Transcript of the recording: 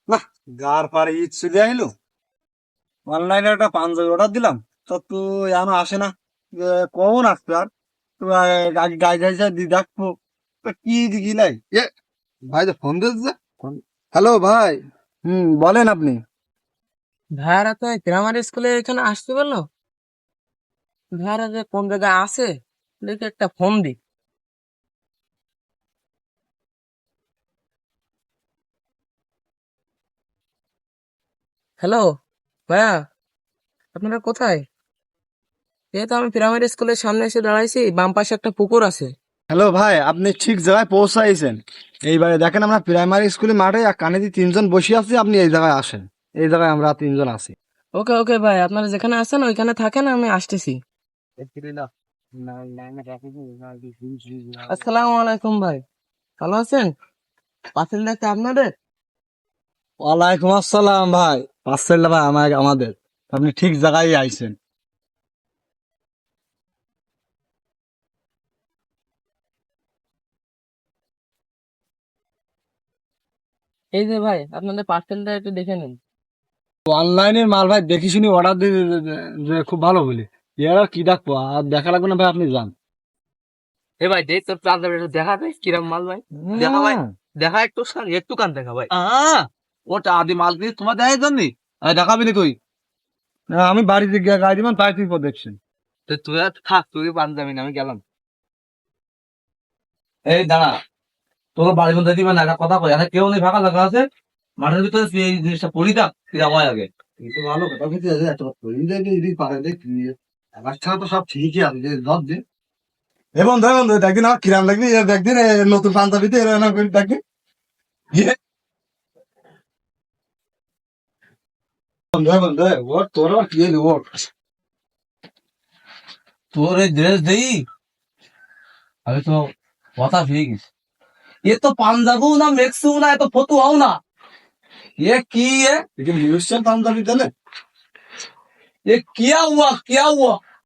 না, গার পারে ঈদ চলে আইলো, অনলাইনে একটা পাঞ্জাবি অর্ডার দিলাম, তো তুই এখনো আসে না। কখন আসবে আর? তুই আগে গাই গাই যা দি দেখবো তো কি দেখি নাই। ভাই তো ফোন দিচ্ছে। হ্যালো ভাই। বলেন আপনি। ভাইয়ারা তো প্রাইমারি স্কুলে এখানে আসতে বললো। ভাইয়ারা যে কোন জায়গায় আছে দেখি একটা ফোন দি। হ্যালো ভাইয়া, আপনারা কোথায়? এই তো আমি প্রাইমারি স্কুলের সামনে এসে দাঁড়াইছি, বাম পাশে একটা পুকুর আছে। হ্যালো ভাই, আপনি ঠিক জায়গায় পৌঁছাইছেন। এইবারে দেখেন আমরা প্রাইমারি স্কুলের মাঠে এক কানেদি তিনজন বসে আছি, আপনি এই জায়গায় আসেন। এই জায়গায় আমরা তিনজন আছি। ওকে ওকে ভাই, আপনারা যেখানে আছেন ওইখানে থাকেন, আমি আসতেছি। আসসালামু আলাইকুম ভাই, ভালো আছেন? পাতিল ডাকতে আপনাদের? ওয়ালাইকুম আসসালাম ভাই। পার্সেলটা ভাই আমাদের। আপনি ঠিক জায়গায় আইছেন। এই যে ভাই, আপনাদের পার্সেলটা একটু দেখে নিন। অনলাইনের মাল ভাই দেখি শুনি অর্ডার দিয়ে যে খুব ভালো বলি। এর আর কি দেখবো, আর দেখা লাগবে না ভাই, আপনি যান। এ ভাই দেখ তোর পাঞ্জাবি একটু দেখা ভাই, কিরম মাল ভাই। দেখা ভাই, দেখা একটু একটু কান দেখা ভাই। ওটা আদি মাল দিয়ে তোমার দেখাই জানি, দেখাবি না তুই? আমি বাড়িতে গিয়ে গাড়ি দিবেন, তাই তুই দেখছেন। তো তুই আর থাক, তুই পাঞ্জাবি না, আমি গেলাম। এই দাঁড়া, তোর বাড়ির মধ্যে দিবে না, একটা কথা কই, এখানে কেউ নেই, ফাঁকা জায়গা আছে, মাঠের ভিতরে তুই এই জিনিসটা পড়ি থাক, কিরা হয় আগে। কিন্তু ভালো কথা কিন্তু একটা তৈরি দেখে যদি পারে দেখি, আমার ছাড়া তো সব ঠিকই আছে, যে ধর যে এবং ধর দেখদিন আমার কিরাম লাগবে, দেখদিন নতুন পাঞ্জাবিতে এরকম করে দেখদিন। বন্ধু ওর তোর আবার কি হলো ওর? তোর এই ড্রেস দেই, আমি তো কথা হয়ে গেছি। এ তো পাঞ্জাবও না, মেক্সিও না, এ তো ফতুয়াও না। ये की है? लेकिन न्यूज से पांजाबी दिले। ये किया हुआ